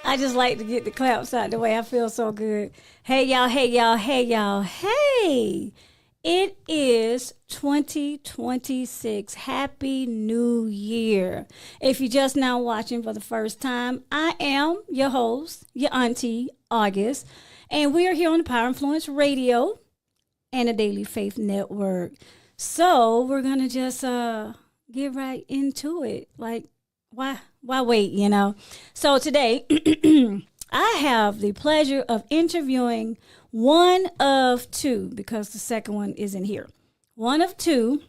I just like to get the claps out the way. I feel so good. Hey, y'all. Hey, y'all. Hey, y'all. Hey. It is 2026. Happy New Year. If you're just now watching for the first time, I am your host, your auntie, August. And we are here on the Power Influence Radio and the Daily Faith Network. So we're going to just get right into it. Like, why wait, you know? So today, I have the pleasure of interviewing one of two, because the second one isn't here. One of two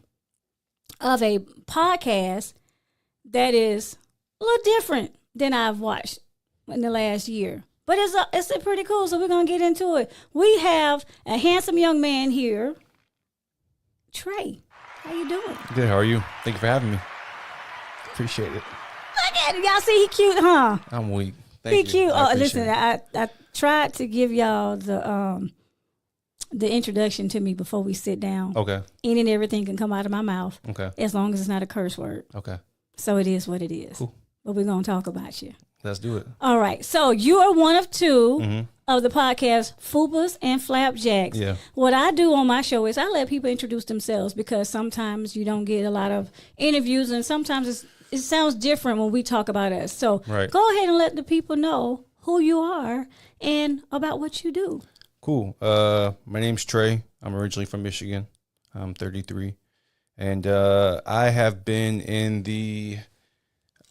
of a podcast that is a little different than I've watched in the last year. But it's pretty cool, so we're going to get into it. We have a handsome young man here, Trae. How you doing? Good, how are you? Thank you for having me. Appreciate it. Look at it. Y'all see he cute, huh? I'm weak. Thank you. Cute. I Oh, listen, appreciate I tried to give y'all the introduction to me before we sit down. Okay. Any and everything can come out of my mouth. Okay. As long as it's not a curse word. Okay. So it is what it is. Cool. But we're going to talk about you. Let's do it. All right. So you are one of two of the podcast Fupas and Flapjacks. Yeah. What I do on my show is I let people introduce themselves, because sometimes you don't get a lot of interviews, and sometimes it sounds different when we talk about us. So Go ahead and let the people know who you are and about what you do. Cool. My name's Trae. I'm originally from Michigan. I'm 33. And I have been in the,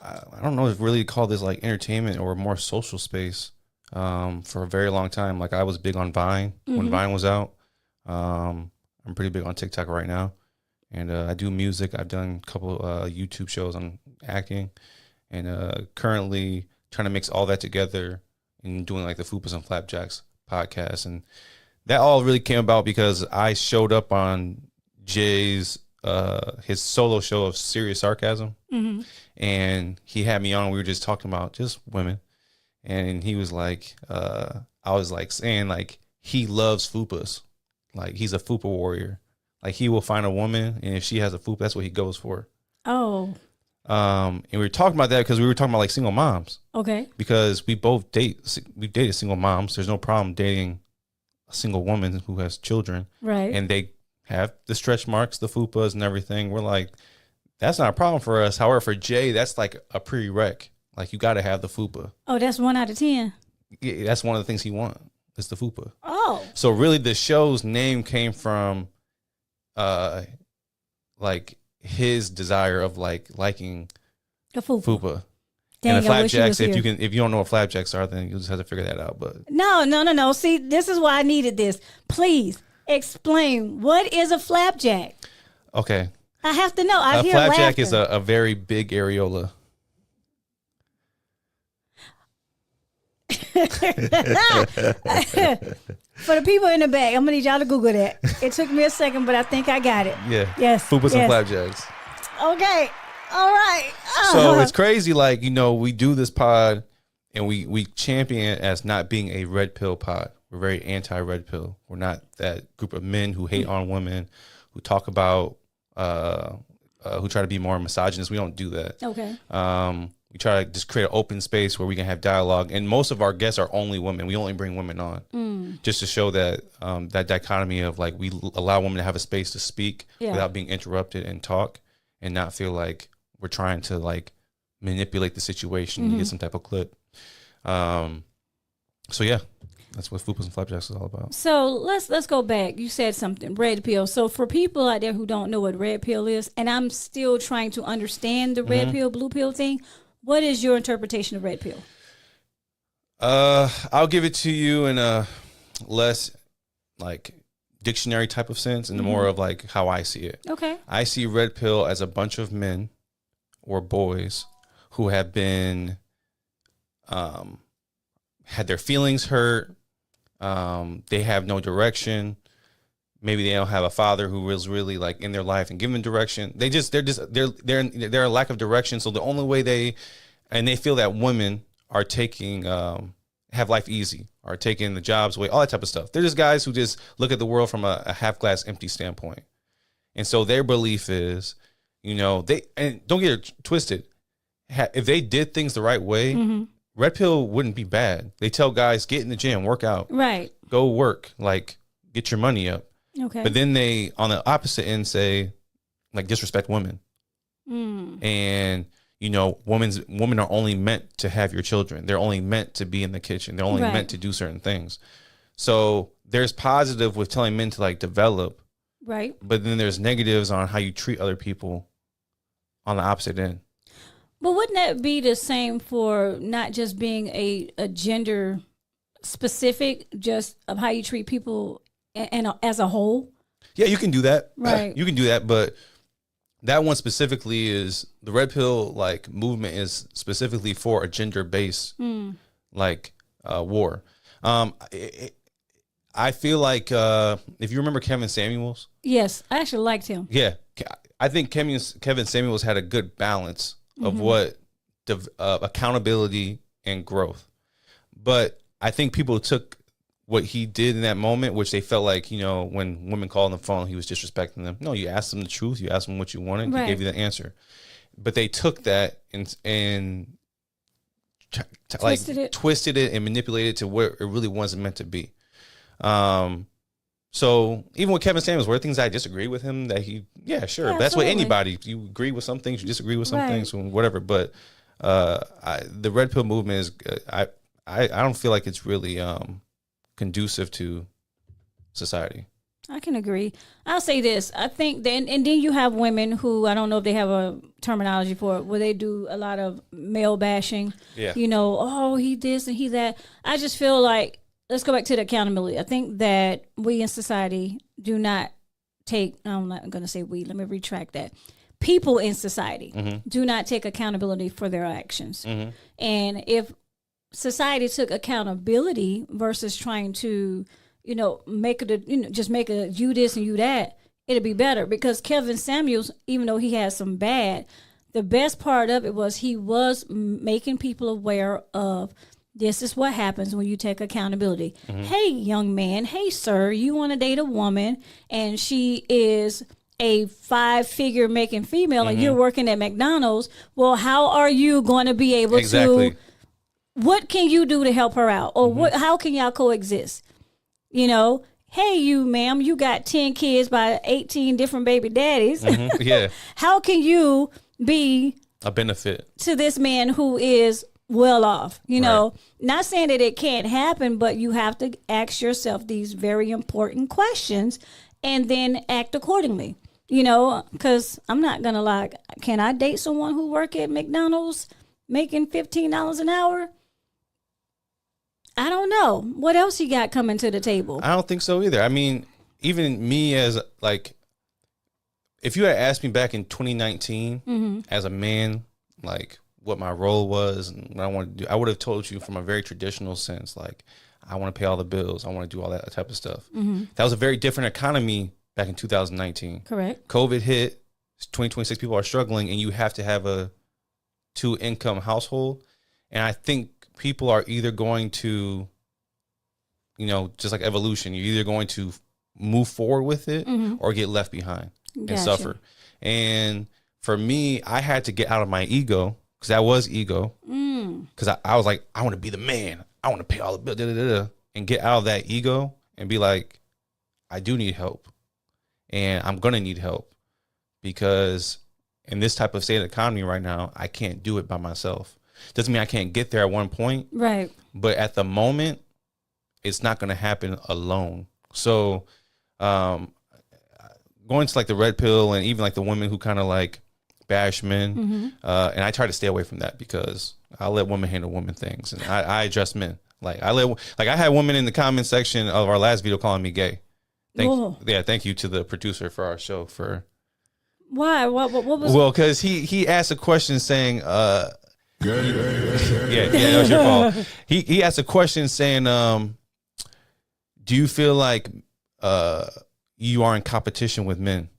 I don't know if really call this like entertainment or more social space for a very long time. Like I was big on Vine when Vine was out. I'm pretty big on TikTok right now. And I do music. I've done a couple YouTube shows on acting, and currently trying to mix all that together and doing like the Fupas and Flapjacks podcast. And that all really came about because I showed up on Jay's his solo show of Serious Sarcasm, and he had me on. We were just talking about just women, and he was like, I was like saying like he loves Fupas, like he's a Fupa warrior. Like he will find a woman, and if she has a Fupa, that's what he goes for. Oh. And we were talking about that because we were talking about like single moms. Okay. Because we both we've dated single moms. There's no problem dating a single woman who has children. Right. And they have the stretch marks, the Fupas and everything. We're like, that's not a problem for us. However, for Jay, that's like a prereq. Like you got to have the Fupa. Oh, that's 1 out of 10. Yeah, that's one of the things he wants is the Fupa. Oh. So really the show's name came from like his desire of like liking a Fupa. Dang, and the Flapjacks, if you don't know what Flapjacks are, then you'll just have to figure that out. But no. See, this is why I needed this. Please explain, what is a flapjack? Okay. I have to know. I hear flapjack laughter. Is a very big areola. For the people in the back, I'm gonna need y'all to Google that. It took me a second, but I think I got it. Yeah. Yes. Fupas and Flapjacks. Okay. All right. So it's crazy. Like, you know, we do this pod and we champion it as not being a red pill pod. We're very anti-red pill. We're not that group of men who hate on women, who talk about, who try to be more misogynist. We don't do that. Okay. We try to just create an open space where we can have dialogue. And most of our guests are only women. We only bring women on just to show that that dichotomy of like we allow women to have a space to speak without being interrupted and talk and not feel like we're trying to like manipulate the situation and get some type of clip. So yeah, that's what Fupas and Flapjacks is all about. So let's go back. You said something, red pill. So for people out there who don't know what red pill is, and I'm still trying to understand the red pill, blue pill thing, what is your interpretation of red pill? I'll give it to you in a less like dictionary type of sense and more of like how I see it. Okay. I see red pill as a bunch of men or boys who have been had their feelings hurt. They have no direction. Maybe they don't have a father who was really like in their life and give them direction. They're a lack of direction. So the only way they feel that women are taking have life easy, are taking the jobs away, all that type of stuff. They're just guys who just look at the world from a half glass empty standpoint. And so their belief is, you know, and don't get it twisted. if they did things the right way, red pill wouldn't be bad. They tell guys, get in the gym, work out, Right. go work, like get your money up. Okay. But then they, on the opposite end, say like disrespect women. And women are only meant to have your children. They're only meant to be in the kitchen. They're only meant to do certain things. So there's positive with telling men to like develop. Right. But then there's negatives on how you treat other people on the opposite end. But wouldn't that be the same for not just being a gender specific, just of how you treat people and as a whole? Yeah, you can do that. Right. You can do that, but that one specifically is the red pill like movement is specifically for a gender based war. I feel like if you remember Kevin Samuels. Yes, I actually liked him. Yeah, I think Kevin Samuels had a good balance of what accountability and growth. But I think people took what he did in that moment, which they felt like, when women called on the phone, he was disrespecting them. No, you asked them the truth. You asked them what you wanted. He gave you the answer. But they took that and twisted it and manipulated it to where it really wasn't meant to be. So even with Kevin Samuels, were there things I disagree with him that but that's what anybody, you agree with some things, you disagree with some things, whatever. But the red pill movement is, I don't feel like it's really conducive to society. I can agree. I'll say this. I think then, and then you have women who, I don't know if they have a terminology for it, where they do a lot of male bashing. Yeah. Oh, he this and he that. I just feel like, let's go back to the accountability. I think that we in society do not take, I'm not going to say we, let me retract that. People in society do not take accountability for their actions. And if society took accountability versus trying to, make it, just make a you this and you that, it'd be better. Because Kevin Samuels, even though he had some bad, the best part of it was he was making people aware of, this is what happens when you take accountability. Hey, young man. Hey, sir, you want to date a woman and she is a 5-figure making female and you're working at McDonald's. Well, how are you going to be able to, what can you do to help her out? Or how can y'all coexist? Hey, you ma'am, you got 10 kids by 18 different baby daddies. Yeah. How can you be a benefit to this man who is well off? Not saying that it can't happen, but you have to ask yourself these very important questions and then act accordingly. Because I'm not gonna lie, can I date someone who work at McDonald's making $15 an hour? I don't know. What else you got coming to the table? I don't think so either. I mean, even me as like, if you had asked me back in 2019 as a man, like what my role was and what I wanted to do, I would have told you from a very traditional sense, like I want to pay all the bills. I want to do all that type of stuff. That was a very different economy back in 2019. Correct. COVID hit, 2026 people are struggling, and you have to have a 2-income household. And I think people are either going to, just like evolution, you're either going to move forward with it or get left behind and suffer. And for me, I had to get out of my ego, because that was ego. Because I was like, I want to be the man. I want to pay all the bills, and get out of that ego and be like, I do need help. And I'm going to need help, because in this type of state of the economy right now, I can't do it by myself. Doesn't mean I can't get there at one point. Right. But at the moment, it's not going to happen alone. So going to like the red pill and even like the women who kind of like bash men. And I try to stay away from that, because I let women handle women things, and I address men. Like I had women in the comment section of our last video calling me gay. Thank you to the producer for our show for. Why? What was? Well, because he asked a question saying, that was your fault. He asked a question saying, do you feel like you are in competition with men?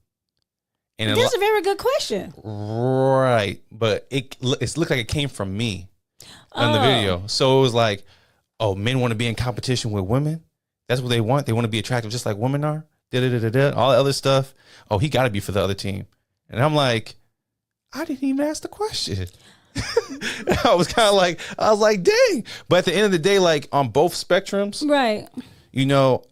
And that's a very good question. Right. But it looked like it came from me on the video. So it was like, oh, men want to be in competition with women? That's what they want? They want to be attractive just like women are? All the other stuff. Oh, he got to be for the other team. And I'm like, I didn't even ask the question. I was like, dang. But at the end of the day, like on both spectrums, Right. you know,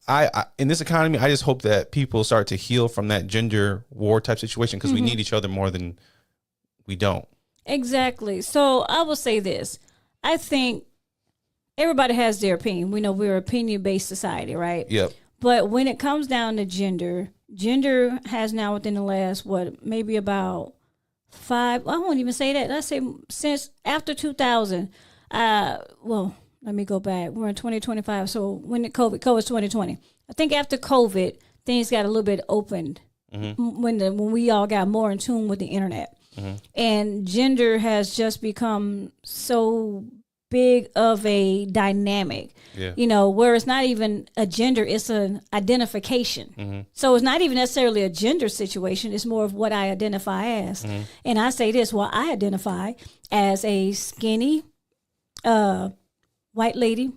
I in this economy, I just hope that people start to heal from that gender war type situation because we need each other more than we don't. Exactly. So I will say this. I think everybody has their opinion. We know we're an opinion-based society, right? Yep. But when it comes down to gender has now within the last, maybe about I won't even say that. Let's say since after 2000, well, let me go back. We're in 2025. So when COVID's 2020. I think after COVID, things got a little bit opened when we all got more in tune with the internet. And gender has just become so big of a dynamic, you know, where it's not even a gender, it's an identification. So it's not even necessarily a gender situation. It's more of what I identify as. And I say this, well, I identify as a skinny, white lady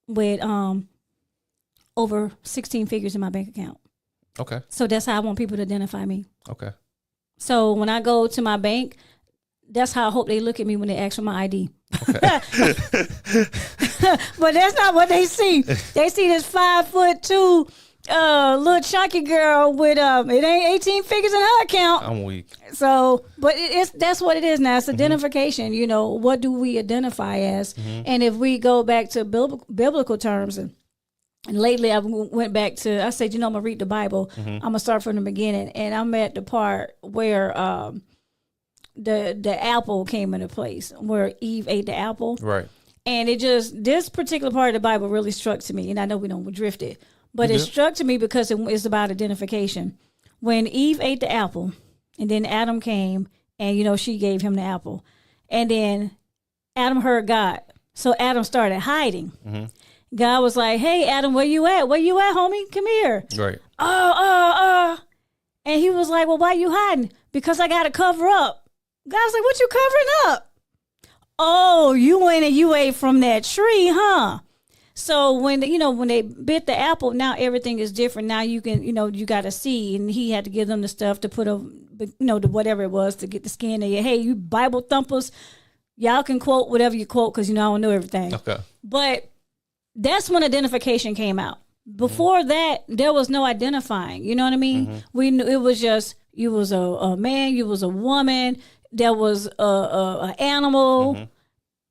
with over 16 figures in my bank account. Okay. So that's how I want people to identify me. Okay. So when I go to my bank, that's how I hope they look at me when they ask for my ID. Okay. But that's not what they see. They see this 5'2" little chunky girl with it ain't 18 figures in her account. I'm weak. So, but that's what it is now. It's identification. You know, what do we identify as? And if we go back to biblical terms, and lately I went back to, I said, you know, I'm gonna read the Bible. I'm gonna start from the beginning, and I'm at the part where the apple came into place, where Eve ate the apple. Right. And this particular part of the Bible really struck to me, and I know we don't drift it, but it struck to me because it's about identification. When Eve ate the apple, and then Adam came, and, you know, she gave him the apple, and then Adam heard God, so Adam started hiding. God was like, "Hey, Adam, where you at? Where you at, homie? Come here." Right. And he was like, "Well, why you hiding?" "Because I got to cover up." God's like, "What you covering up?" "Oh, you went and you ate from that tree, huh?" So when they bit the apple, now everything is different. Now you can, you got to see, and he had to give them the stuff to put the whatever it was to get the skin in. Hey, you Bible thumpers, y'all can quote whatever you quote because I don't know everything. Okay. But that's when identification came out. Before that, there was no identifying. You know what I mean? We knew it was just you was a man, you was a woman, there was a animal.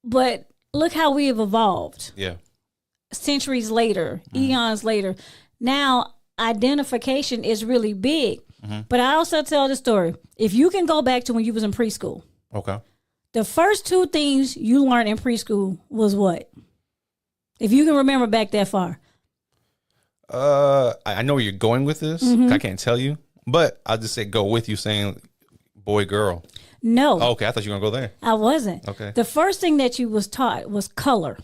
But look how we have evolved. Yeah. Centuries later, eons later. Now identification is really big. But I also tell the story. If you can go back to when you was in preschool. Okay. The first two things you learned in preschool was what? If you can remember back that far. I know where you're going with this. I can't tell you, but I'll just say go with you saying boy, girl. No. Oh, okay, I thought you were going to go there. I wasn't. Okay. The first thing that you was taught was color.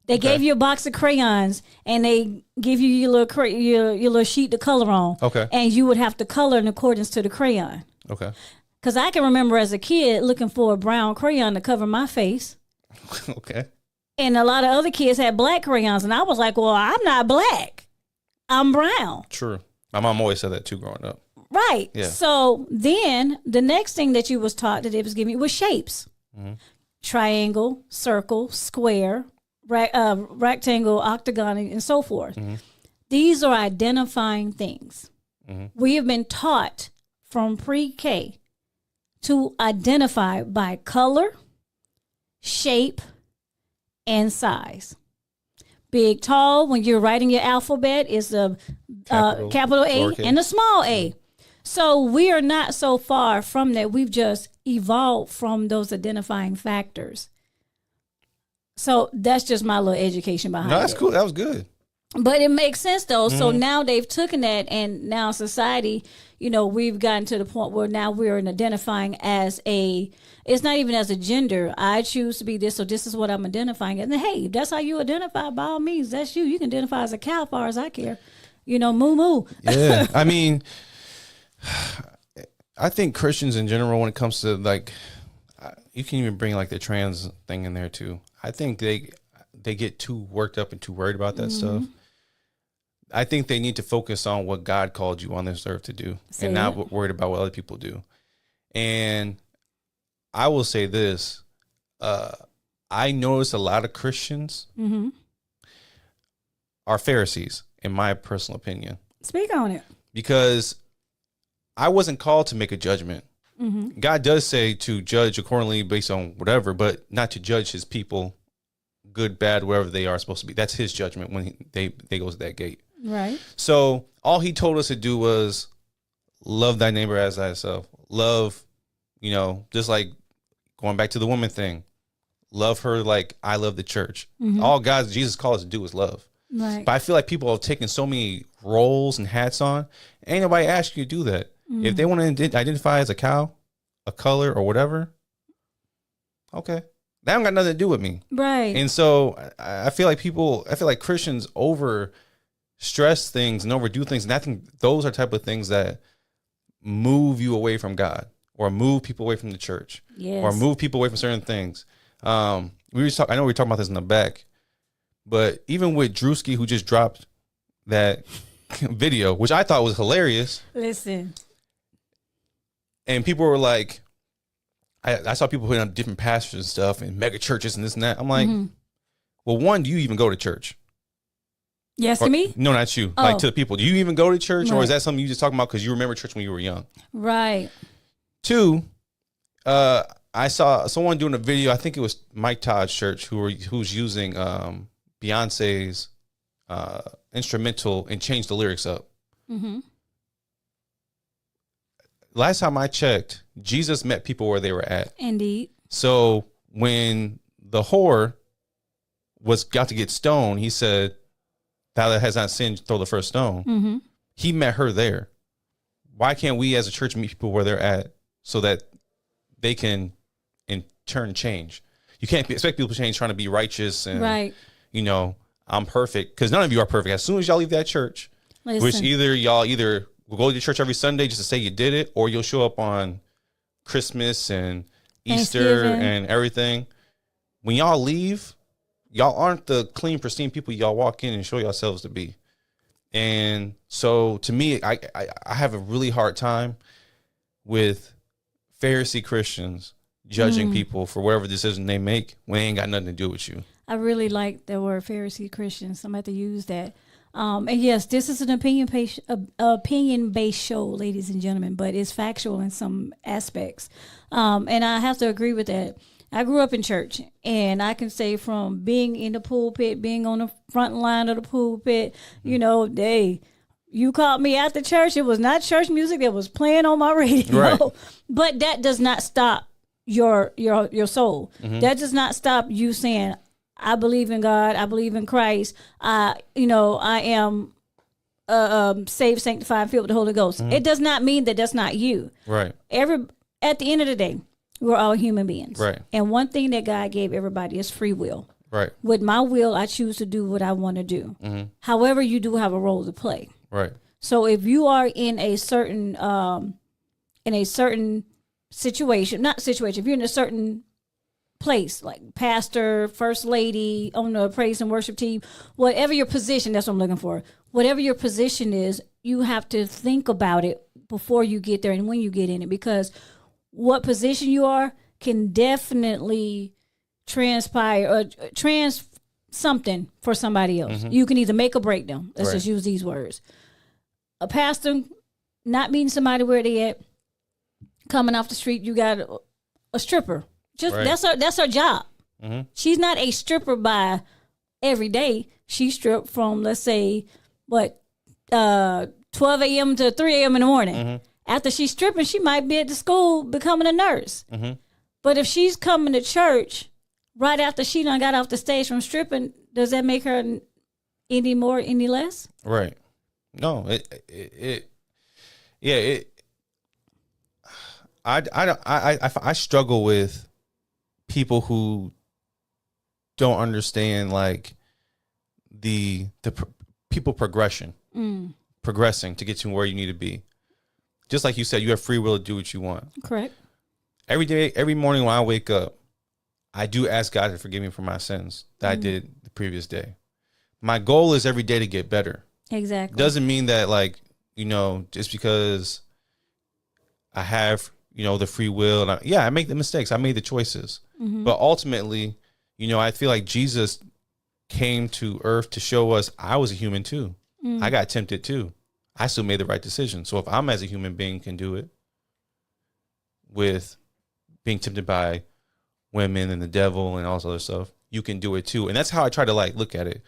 They gave you a box of crayons, and they give you your little sheet to color on. Okay. And you would have to color in accordance to the crayon. Okay. Because I can remember as a kid looking for a brown crayon to cover my face. Okay. And a lot of other kids had black crayons, and I was like, well, I'm not black. I'm brown. True. My mom always said that too growing up. Right. Yeah. So then the next thing that you was taught that it was giving you was shapes. Triangle, circle, square, rectangle, octagon, and so forth. These are identifying things. We have been taught from pre-K to identify by color, shape, and size. Big, tall, when you're writing your alphabet, is the capital A and the small a. So we are not so far from that. We've just evolved from those identifying factors. So that's just my little education behind it. No, that's cool. That was good. But it makes sense, though. So now they've taken that, and now society, we've gotten to the point where now we're identifying as it's not even as a gender. I choose to be this, so this is what I'm identifying. And hey, if that's how you identify, by all means, that's you. You can identify as a cow, as far as I care. Moo moo. Yeah. I mean, I think Christians in general, when it comes to you can even bring the trans thing in there too. I think they get too worked up and too worried about that stuff. I think they need to focus on what God called you on this earth to do, and not worried about what other people do. And I will say this. I notice a lot of Christians are Pharisees, in my personal opinion. Speak on it. Because I wasn't called to make a judgment. God does say to judge accordingly based on whatever, but not to judge his people, good, bad, wherever they are supposed to be. That's his judgment when they go to that gate. Right. So all he told us to do was love thy neighbor as thyself. Love, just like going back to the woman thing. Love her like I love the church. All Jesus called us to do is love. Right. But I feel like people have taken so many roles and hats on. Ain't nobody asked you to do that. If they want to identify as a cow, a color, or whatever, okay. That don't got nothing to do with me. Right. And so I feel like Christians over stress things and overdo things. And I think those are type of things that move you away from God or move people away from the church or move people away from certain things. I know we were talking about this in the back, but even with Drewski, who just dropped that video, which I thought was hilarious. Listen. And people were like, I saw people putting on different pastors and stuff and mega churches and this and that. I'm like, well, one, do you even go to church? Yes, to me? No, not you. Like to the people. Do you even go to church, or is that something you just talking about because you remember church when you were young? Right. Two, I saw someone doing a video. I think it was Mike Todd's church who's using Beyonce's instrumental and changed the lyrics up. Last time I checked, Jesus met people where they were at. Indeed. So when the whore got to get stoned, he said, "Thou that has not sinned, throw the first stone." He met her there. Why can't we as a church meet people where they're at so that they can in turn change? You can't expect people to change trying to be righteous and I'm perfect, because none of you are perfect. As soon as y'all leave that church, which y'all will go to church every Sunday just to say you did it, or you'll show up on Christmas and Easter and everything. When y'all leave, y'all aren't the clean, pristine people y'all walk in and show yourselves to be. And so to me, I have a really hard time with Pharisee Christians judging people for whatever decision they make when it ain't got nothing to do with you. I really like the word Pharisee Christians. I'm about to use that. And yes, this is an opinion-based show, ladies and gentlemen, but it's factual in some aspects. And I have to agree with that. I grew up in church, and I can say from being in the pulpit, being on the front line of the pulpit, you called me after church. It was not church music that was playing on my radio. Right. But that does not stop your soul. That does not stop you saying, I believe in God. I believe in Christ. I am saved, sanctified, filled with the Holy Ghost. It does not mean that that's not you. Right. At the end of the day, we're all human beings. Right. And one thing that God gave everybody is free will. Right. With my will, I choose to do what I want to do. However, you do have a role to play. Right. So if you are in a certain situation, if you're in a certain place, like pastor, first lady, on the praise and worship team, whatever your position, that's what I'm looking for. Whatever your position is, you have to think about it before you get there and when you get in it, because what position you are can definitely transpire or something for somebody else. You can either make or break them. Let's just use these words. A pastor not meeting somebody where they at, coming off the street, you got a stripper. That's her job. She's not a stripper by every day. She stripped from, let's say, 12 a.m. to 3 a.m. in the morning. After she's stripping, she might be at the school becoming a nurse. But if she's coming to church right after she done got off the stage from stripping, does that make her any more, any less? Right. No. I struggle with people who don't understand like the people progressing to get to where you need to be. Just like you said, you have free will to do what you want. Correct. Every day, every morning when I wake up, I do ask God to forgive me for my sins that I did the previous day. My goal is every day to get better. Exactly. Doesn't mean that just because I have the free will. And I make the mistakes. I made the choices. But ultimately, I feel like Jesus came to earth to show us I was a human too. I got tempted too. I still made the right decision. So if I'm as a human being can do it with being tempted by women and the devil and all this other stuff, you can do it too. And that's how I try to like look at it.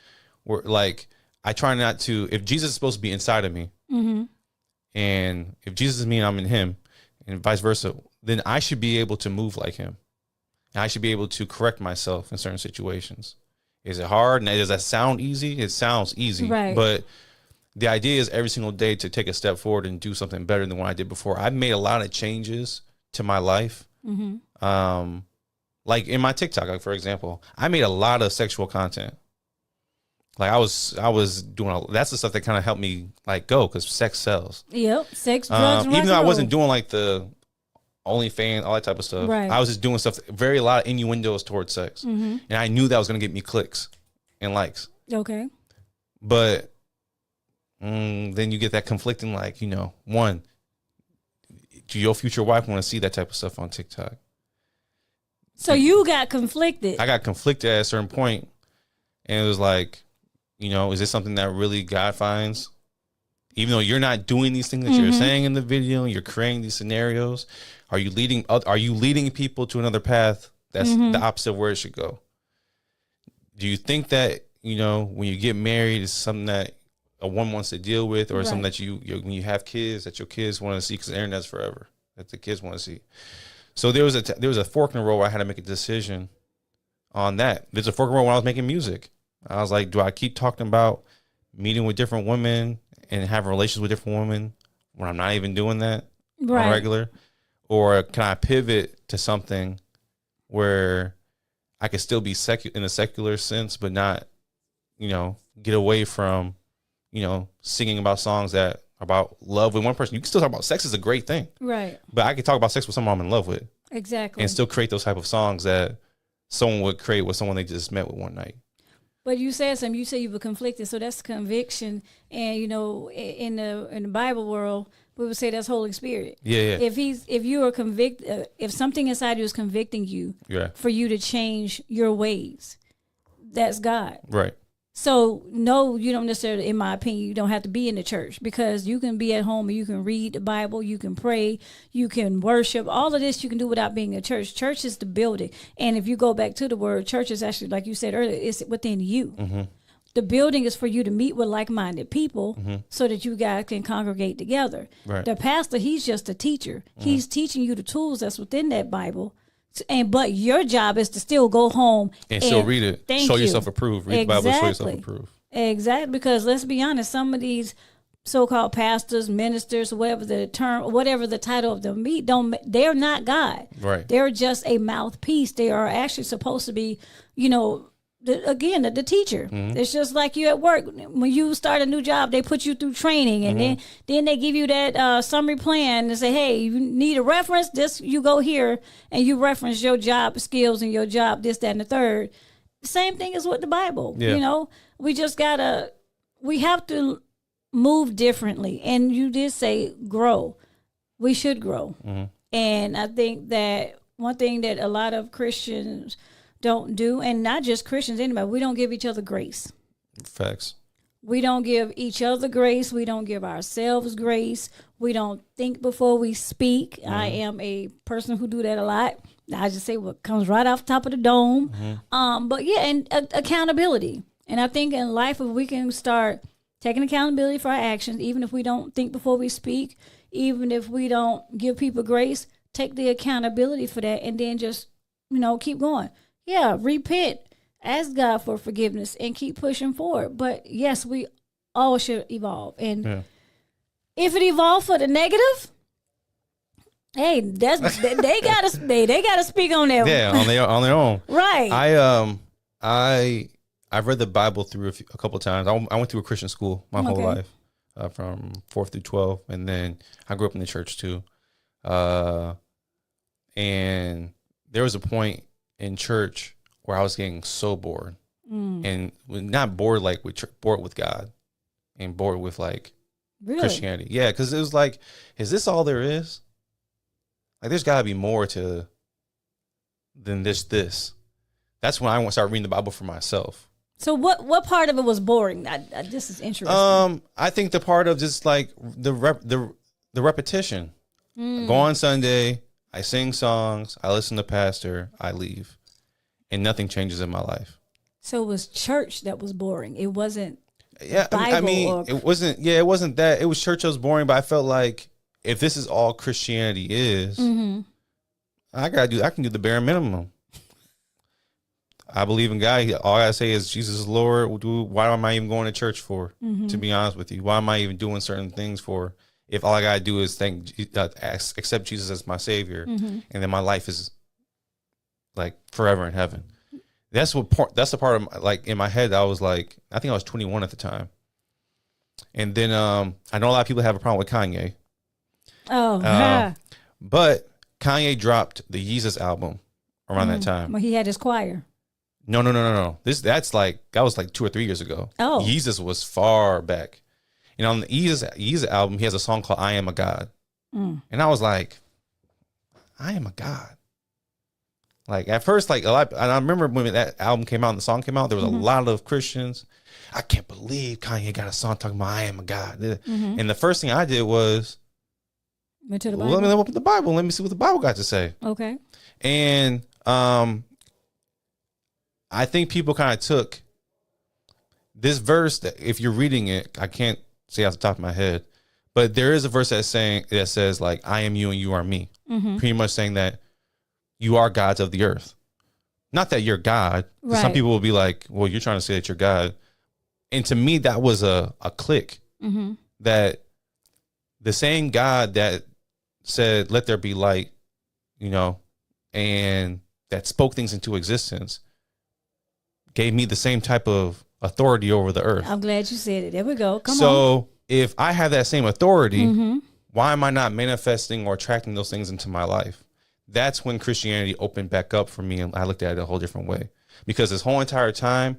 Where like I try not to, if Jesus is supposed to be inside of me, and if Jesus is me and I'm in him, and vice versa, then I should be able to move like him. And I should be able to correct myself in certain situations. Is it hard? And does that sound easy? It sounds easy. Right. But the idea is every single day to take a step forward and do something better than what I did before. I've made a lot of changes to my life. Like in my TikTok, like for example, I made a lot of sexual content. Like I was doing that's the stuff that kind of helped me like go, because sex sells. Yep, sex, drugs, and even though I rock and wasn't roll. doing like the OnlyFans, all that type of stuff. Right. I was just doing stuff, a lot of innuendos towards sex, and I knew that was going to get me clicks and likes. Okay. But then you get that conflicting, like, one, do your future wife want to see that type of stuff on TikTok? So you got conflicted. I got conflicted at a certain point, and it was like, is this something that really God finds? Even though you're not doing these things that you're saying in the video, you're creating these scenarios. Are you leading people to another path that's the opposite of where it should go? Do you think that, when you get married, it's something that a woman wants to deal with, or something that when you have kids, that your kids want to see, because the internet's forever, that the kids want to see? So there was a fork in the road where I had to make a decision on that. There's a fork in the road when I was making music. I was like, do I keep talking about meeting with different women and having relations with different women when I'm not even doing that on a regular? Or can I pivot to something where I could still be in a secular sense, but not, get away from, singing about songs that are about love with one person? You can still talk about sex is a great thing. Right. But I could talk about sex with someone I'm in love with. Exactly. And still create those type of songs that someone would create with someone they just met with one night. But you said something. You said you were conflicted, so that's conviction. And in the Bible world, we would say that's Holy Spirit. Yeah. If you are convicted, if something inside you is convicting you, for you to change your ways, that's God. Right. So no, you don't necessarily, in my opinion, you don't have to be in the church, because you can be at home and you can read the Bible, you can pray, you can worship. All of this you can do without being in church. Church is the building. And if you go back to the word, church is actually, like you said earlier, it's within you. The building is for you to meet with like-minded people so that you guys can congregate together. Right. The pastor, he's just a teacher. He's teaching you the tools that's within that Bible. But your job is to still go home and still read it. Show yourself approved. Read the Bible, show yourself approved. Exactly, because let's be honest, some of these so-called pastors, ministers, whatever the title of them be, they're not God. Right. They're just a mouthpiece. They are actually supposed to be, the teacher. It's just like you at work. When you start a new job, they put you through training, and then they give you that summary plan and say, hey, you need a reference, you go here and you reference your job skills and your job, this, that, and the third. Same thing is with the Bible. Yeah. We just we have to move differently. And you did say grow. We should grow. And I think that one thing that a lot of Christians don't do, and not just Christians, anybody, we don't give each other grace. Facts. We don't give each other grace. We don't give ourselves grace. We don't think before we speak. I am a person who do that a lot. I just say what comes right off the top of the dome. But yeah, and accountability. And I think in life, if we can start taking accountability for our actions, even if we don't think before we speak, even if we don't give people grace, take the accountability for that, and then just, keep going. Yeah, repent, ask God for forgiveness, and keep pushing forward. But yes, we all should evolve. And if it evolved for the negative, hey, they gotta speak on that. Yeah, on their own. Right. I've read the Bible through a couple of times. I went through a Christian school my whole life, from 4th through 12, and then I grew up in the church too. And there was a point in church where I was getting so bored, and not bored like bored with God, and bored with like Christianity. Yeah, because it was like, is this all there is? like there's got to be more to than this. That's when I want to start reading the Bible for myself. So what part of it was boring? This is interesting. I think the part of just like the repetition. Go on Sunday, I sing songs, I listen to pastor, I leave, and nothing changes in my life. So it was church that was boring. It wasn't. Yeah, I mean, it wasn't. Yeah, it wasn't that. It was church that was boring, but I felt like if this is all Christianity is, I can do the bare minimum. I believe in God. All I gotta say is Jesus is Lord. Why am I even going to church for? To be honest with you, why am I even doing certain things for? If all I gotta do is accept Jesus as my Savior, and then my life is like forever in heaven. That's the part of like in my head. I was like, I think I was 21 at the time, and then I know a lot of people have a problem with Kanye. But Kanye dropped the Yeezus album around that time. Well, he had his choir. No. That was like 2 or 3 years ago. Oh, Yeezus was far back, and on the Yeezus album, he has a song called "I Am a God," and I was like, "I am a God." Like at first, like a lot, and I remember when that album came out and the song came out, there was a lot of Christians. I can't believe Kanye got a song talking about "I am a God." And the first thing I did was went to the Bible. Let me open the Bible. Let me see what the Bible got to say. Okay. And I think people kind of took this verse that if you're reading it, I can't say off the top of my head, but there is a verse that says like, "I am you and you are me." Pretty much saying that you are gods of the earth. Not that you're God. Right. Some people will be like, well, you're trying to say that you're God. And to me, that was a click. That the same God that said, let there be light, and that spoke things into existence, gave me the same type of authority over the earth. I'm glad you said it. There we go. Come on. So if I have that same authority, why am I not manifesting or attracting those things into my life? That's when Christianity opened back up for me, and I looked at it a whole different way. Because this whole entire time,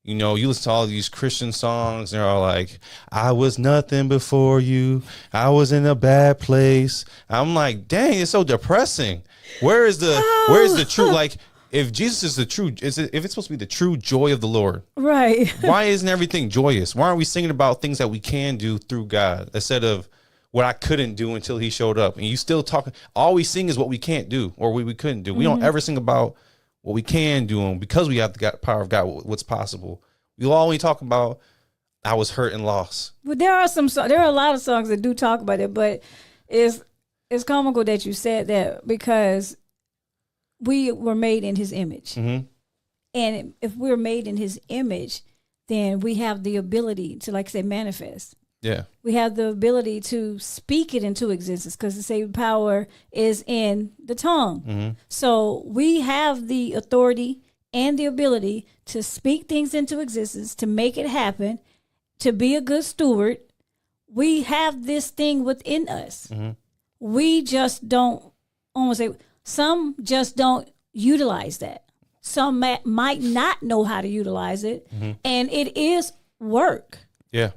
you listen to all these Christian songs, they're all like, I was nothing before you. I was in a bad place. I'm like, dang, it's so depressing. Where is the true, like, if Jesus is the true, if it's supposed to be the true joy of the Lord, right? Why isn't everything joyous? Why aren't we singing about things that we can do through God instead of what I couldn't do until he showed up? And you still talking, all we sing is what we can't do or what we couldn't do. We don't ever sing about what we can do, and because we have the power of God, what's possible. We only talk about I was hurt and lost. But there are a lot of songs that do talk about it, but it's comical that you said that because we were made in his image. And if we're made in his image, then we have the ability to, like I say, manifest. Yeah. We have the ability to speak it into existence because the same power is in the tongue. So we have the authority and the ability to speak things into existence, to make it happen, to be a good steward. We have this thing within us. We just don't, almost say, some just don't utilize that. Some might not know how to utilize it. And it is work. Yeah.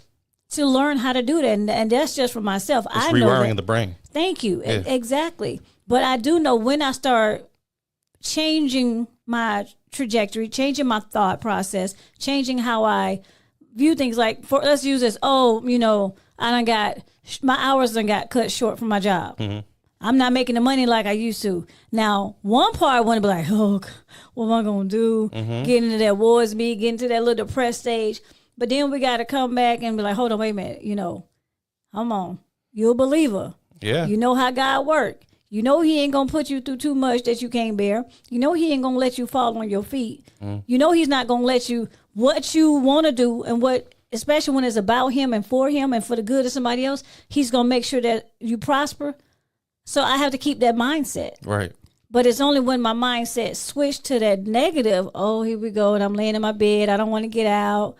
To learn how to do that. And that's just for myself. It's rewiring the brain. Thank you. Yeah. Exactly. But I do know when I start changing my trajectory, changing my thought process, changing how I view things, like let's use this, my hours done got cut short from my job. I'm not making the money like I used to. Now, one part I want to be like, oh, what am I going to do? Get into that wars me, get into that little depressed stage. But then we got to come back and be like, hold on, wait a minute. Come on. You're a believer. Yeah. You know how God works. You know he ain't going to put you through too much that you can't bear. You know he ain't going to let you fall on your feet. You know he's not going to let you, what you want to do and what, especially when it's about him and for the good of somebody else, he's going to make sure that you prosper. So I have to keep that mindset. Right. But it's only when my mindset switched to that negative, oh, here we go, and I'm laying in my bed, I don't want to get out.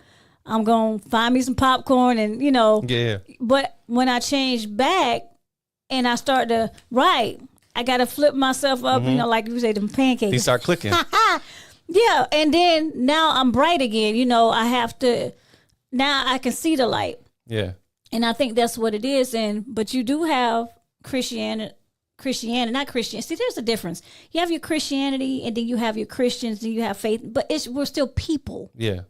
I'm going to find me some popcorn and, Yeah. But when I change back and I start to write, I got to flip myself up, like you say, them pancakes. They start clicking. Yeah. And then now I'm bright again. I have to, now I can see the light. Yeah. And I think that's what it is. But you do have Christian Christianity, not Christian. See, there's a difference. You have your Christianity, and then you have your Christians, and you have faith, but we're still people. Yeah.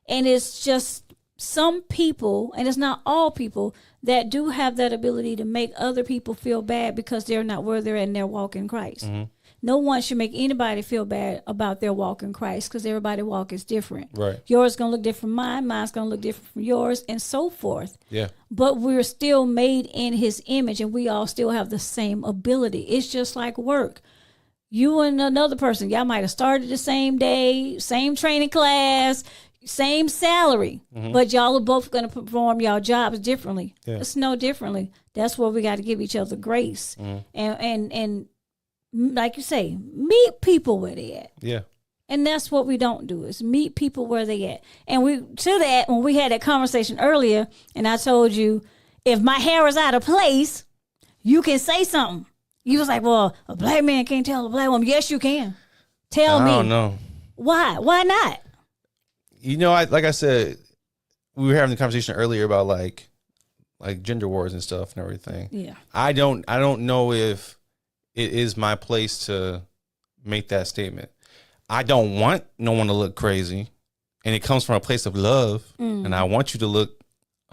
And it's just some people, and it's not all people, that do have that ability to make other people feel bad because they're not where they're at in their walk in Christ. Mm-hmm. No one should make anybody feel bad about their walk in Christ because everybody's walk is different. Right. Yours is going to look different from mine. Mine's going to look different from yours, and so forth. Yeah. But we're still made in his image, and we all still have the same ability. It's just like work. You and another person, y'all might have started the same day, same training class, same salary, but y'all are both going to perform y'all jobs differently. Yeah. It's no differently. That's where we got to give each other grace. And like you say, meet people where they at. Yeah. And that's what we don't do, is meet people where they at. And when we had that conversation earlier, and I told you, if my hair is out of place, you can say something. You was like, well, a black man can't tell a black woman. Yes, you can. Tell me. I don't know. Why? Why not? You know, like I said, we were having the conversation earlier about like gender wars and stuff and everything. Yeah. I don't know if it is my place to make that statement. I don't want no one to look crazy, and it comes from a place of love, and I want you to look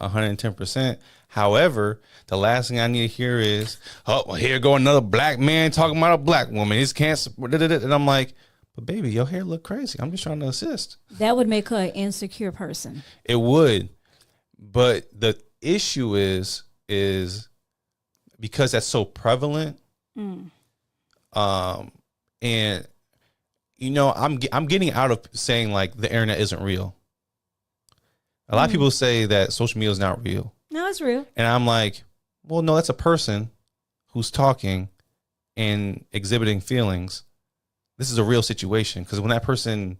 110%. However, the last thing I need to hear is, oh, well, here go another black man talking about a black woman. His cancer, and I'm like, but baby, your hair look crazy. I'm just trying to assist. That would make her an insecure person. It would, but the issue is because that's so prevalent. And you know, I'm getting out of saying like the internet isn't real. A lot of people say that social media is not real. No, it's real. And I'm like, well, no, that's a person who's talking and exhibiting feelings. This is a real situation, because when that person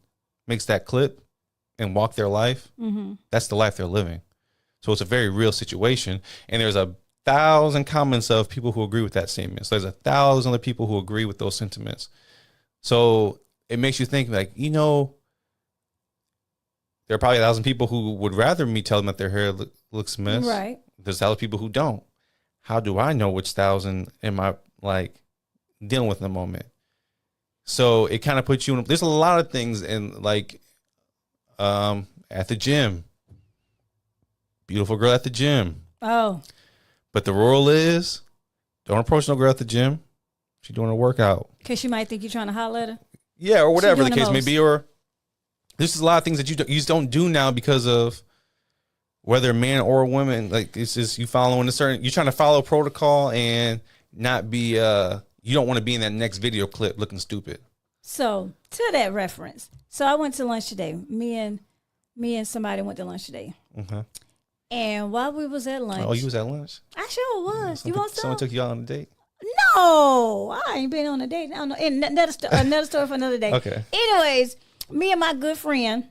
makes that clip and walk their life, that's the life they're living. So it's a very real situation. And there's 1,000 comments of people who agree with that statement. So there's 1,000 other people who agree with those sentiments. So it makes you think, like, you know, there are probably 1,000 people who would rather me tell them that their hair looks a mess. Right. There's 1,000 people who don't. How do I know which 1,000 am I like dealing with in the moment? So it kind of puts you in. There's a lot of things in, like, at the gym. Beautiful girl at the gym. Oh. But the rule is, don't approach no girl at the gym. She's doing a workout. Because she might think you're trying to holler at her. Yeah, or whatever the case may be. Or there's a lot of things that you just don't do now because of whether a man or a woman. Like, it's just you following you're trying to follow protocol and not be, you don't want to be in that next video clip looking stupid. So, to that reference, so I went to lunch today. Me and somebody went to lunch today. Mm-hmm. And while we was at lunch. Oh, you was at lunch? I sure was. You want some? Someone took you out on a date? No, I ain't been on a date. I don't know. Another story for another day. Okay. Anyways, me and my good friend,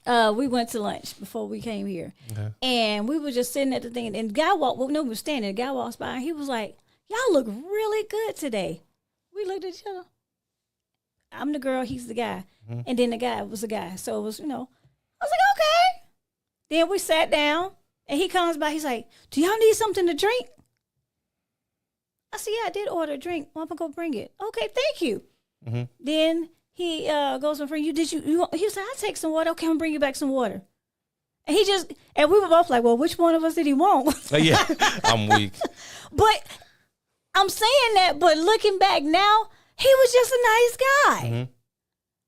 we went to lunch before we came here. Okay. And we were just sitting at the thing. And the guy we were standing. The guy walks by and he was like, y'all look really good today. We looked at each other. I'm the girl, he's the guy. Mm-hmm. And then the guy was the guy. So it was, I was like, okay. Then we sat down and he comes by. He's like, do y'all need something to drink? I said, yeah, I did order a drink. Well, I'm going to go bring it. Okay, thank you. Mm-hmm. Then he goes in front of you. He was like, I'll take some water. Okay, I'm going to bring you back some water. And we were both like, well, which one of us did he want? Yeah, I'm weak. But I'm saying that, but looking back now, he was just a nice guy. Mm-hmm.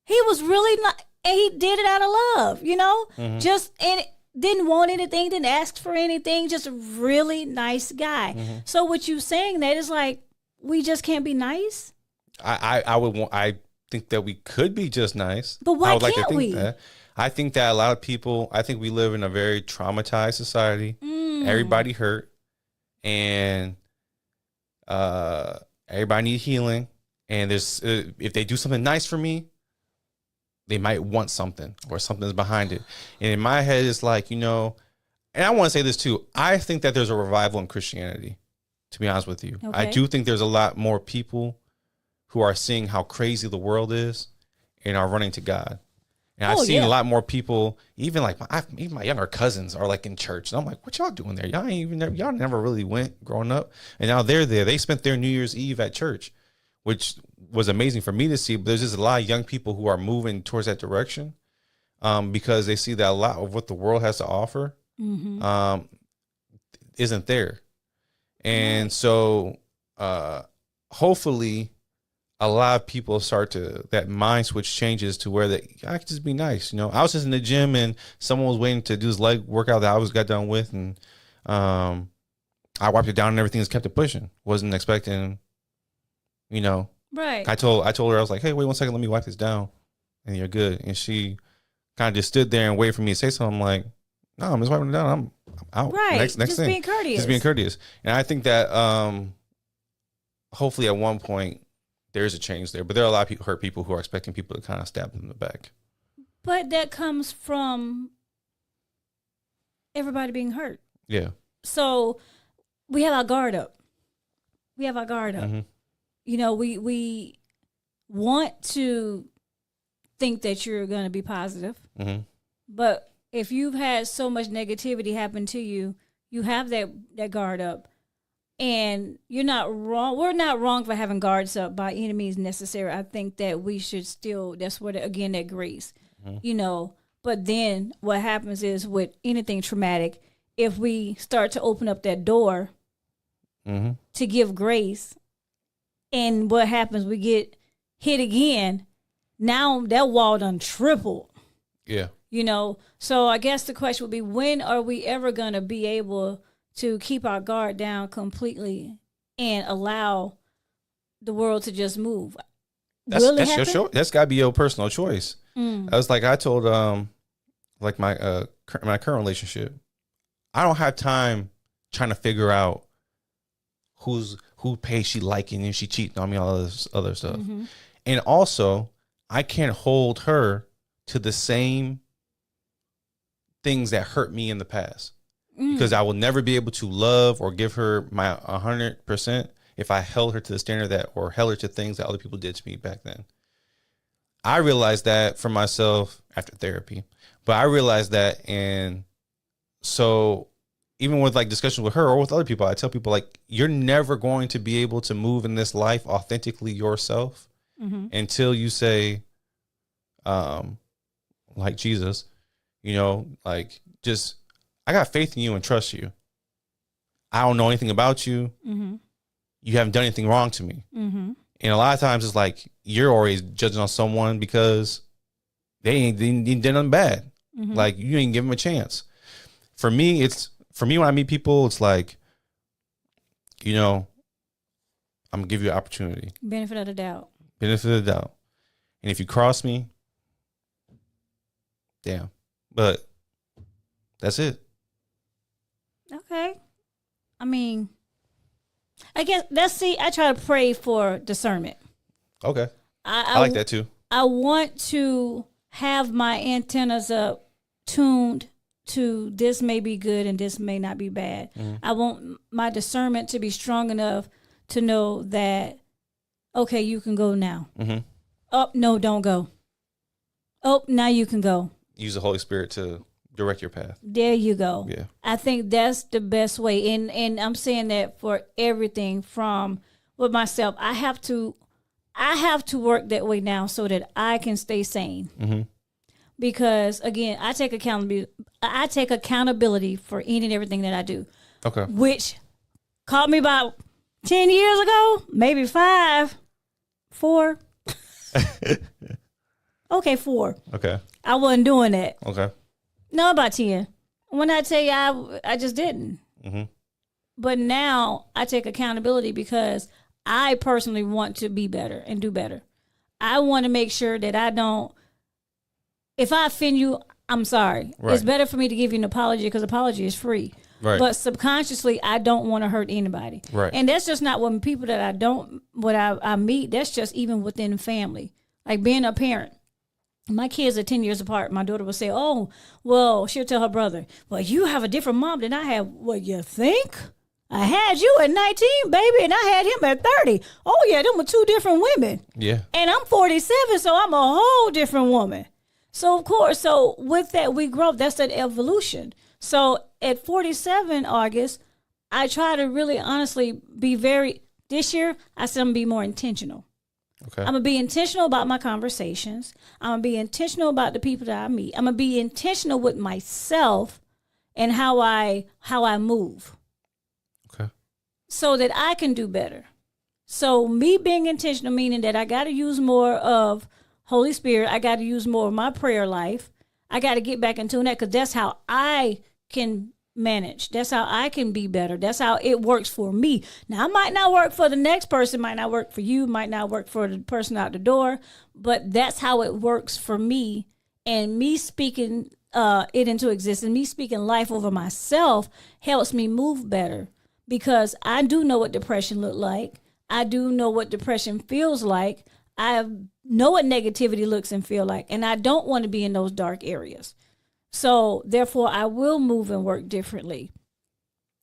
He was really nice, and he did it out of love, Mm-hmm. Didn't want anything, didn't ask for anything, just a really nice guy. Mm-hmm. So what you saying that is like, we just can't be nice? I think that we could be just nice. But why I would can't like to think we? That. I think that a lot of people, I think we live in a very traumatized society. Everybody hurt, and everybody need healing. And there's if they do something nice for me, they might want something, or something's behind it. And in my head, it's like, and I want to say this too. I think that there's a revival in Christianity, to be honest with you. Okay. I do think there's a lot more people who are seeing how crazy the world is and are running to God. And I've seen a lot more people, even like even my younger cousins are like in church. And I'm like, what y'all doing there? Y'all never really went growing up. And now they're there. They spent their New Year's Eve at church, which was amazing for me to see. But there's just a lot of young people who are moving towards that direction because they see that a lot of what the world has to offer isn't there. And so hopefully a lot of people that mind switch changes to where I could just be nice. I was just in the gym and someone was waiting to do this leg workout that I got done with. And I wiped it down and everything just kept it pushing. Wasn't expecting, Right. I told her, I was like, hey, wait 1 second. Let me wipe this down and you're good. And she kind of just stood there and waited for me to say something. I'm like, no, I'm just wiping it down. I'm out. Right. Next just thing. Being courteous. Just being courteous. And I think that hopefully at one point there is a change there. But there are a lot of hurt people who are expecting people to kind of stab them in the back. But that comes from everybody being hurt. Yeah. So we have our guard up. Mm-hmm. We want to think that you're going to be positive. Mm-hmm. But if you've had so much negativity happen to you, you have that guard up. And you're not wrong. We're not wrong for having guards up by any means necessary. I think that we should still, that's where, again, that grace, But then what happens is with anything traumatic, if we start to open up that door to give grace, and what happens, we get hit again, now that wall done tripled. Yeah. So I guess the question would be, when are we ever going to be able to keep our guard down completely and allow the world to just move? That's your choice. That's got to be your personal choice. I was like, I told like my current relationship, I don't have time trying to figure out who pays she liking and she cheating on me, all this other stuff. And also, I can't hold her to the same things that hurt me in the past. Because I will never be able to love or give her my 100% if I held her to the standard or held her to things that other people did to me back then. I realized that for myself after therapy, but I realized that. And so even with like discussions with her or with other people, I tell people like, you're never going to be able to move in this life authentically yourself until you say, like Jesus, like just, I got faith in you and trust you. I don't know anything about you. You haven't done anything wrong to me. And a lot of times it's like you're always judging on someone because they ain't did nothing bad. Like you didn't give them a chance. For me, when I meet people, it's like, I'm gonna give you an opportunity. Benefit of the doubt. Benefit of the doubt. And if you cross me, damn. But that's it. Okay. I mean, I guess I try to pray for discernment. Okay. I like that too. I want to have my antennas up, tuned to this may be good and this may not be bad. I want my discernment to be strong enough to know that, okay, you can go now. Oh, no, don't go. Oh, now you can go. Use the Holy Spirit to direct your path. There you go. Yeah. I think that's the best way. And I'm saying that for everything from with myself. I have to work that way now so that I can stay sane. Because again, I take accountability for any and everything that I do. Okay. Which caught me about 10 years ago, maybe 4. Okay, 4. Okay. I wasn't doing that. Okay. No, about 10. When I tell you, I just didn't. But now I take accountability because I personally want to be better and do better. I want to make sure that I don't, if I offend you, I'm sorry. Right. It's better for me to give you an apology because apology is free. Right. But subconsciously, I don't want to hurt anybody. Right. And that's just not what people that I meet. That's just even within family. Like being a parent. My kids are 10 years apart. My daughter will say, oh, well, she'll tell her brother, well, you have a different mom than I have. What, you think? I had you at 19, baby, and I had him at 30. Oh, yeah, them were 2 different women. Yeah. And I'm 47, so I'm a whole different woman. So of course, so with that we grow. That's that evolution. So at 47 August, I try to really honestly be very. This year, I said I'm gonna be more intentional. Okay. I'm gonna be intentional about my conversations. I'm gonna be intentional about the people that I meet. I'm gonna be intentional with myself and how I move, Okay. so that I can do better. So me being intentional, meaning that I got to use more of Holy Spirit. I got to use more of my prayer life. I got to get back into that because that's how I can manage. That's how I can be better. That's how it works for me. Now, it might not work for the next person, might not work for you, might not work for the person out the door, but that's how it works for me. And me speaking it into existence, me speaking life over myself helps me move better because I do know what depression look like. I do know what depression feels like. I know what negativity looks and feel like, and I don't want to be in those dark areas. So therefore, I will move and work differently,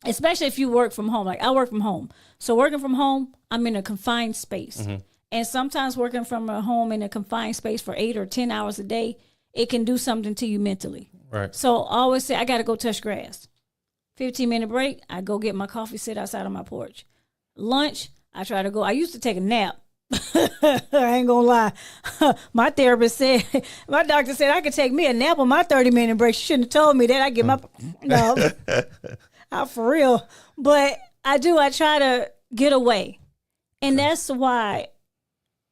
especially if you work from home. Like I work from home. So working from home, I'm in a confined space. Mm-hmm. And sometimes working from a home in a confined space for 8 or 10 hours a day, it can do something to you mentally. Right. So I always say, I got to go touch grass. 15-minute break, I go get my coffee, sit outside on my porch. Lunch, I try to go. I used to take a nap. I ain't gonna lie. My therapist said, my doctor said I could take me a nap on my 30-minute break. She shouldn't have told me that. I get my, no, out for real. But I try to get away. And that's why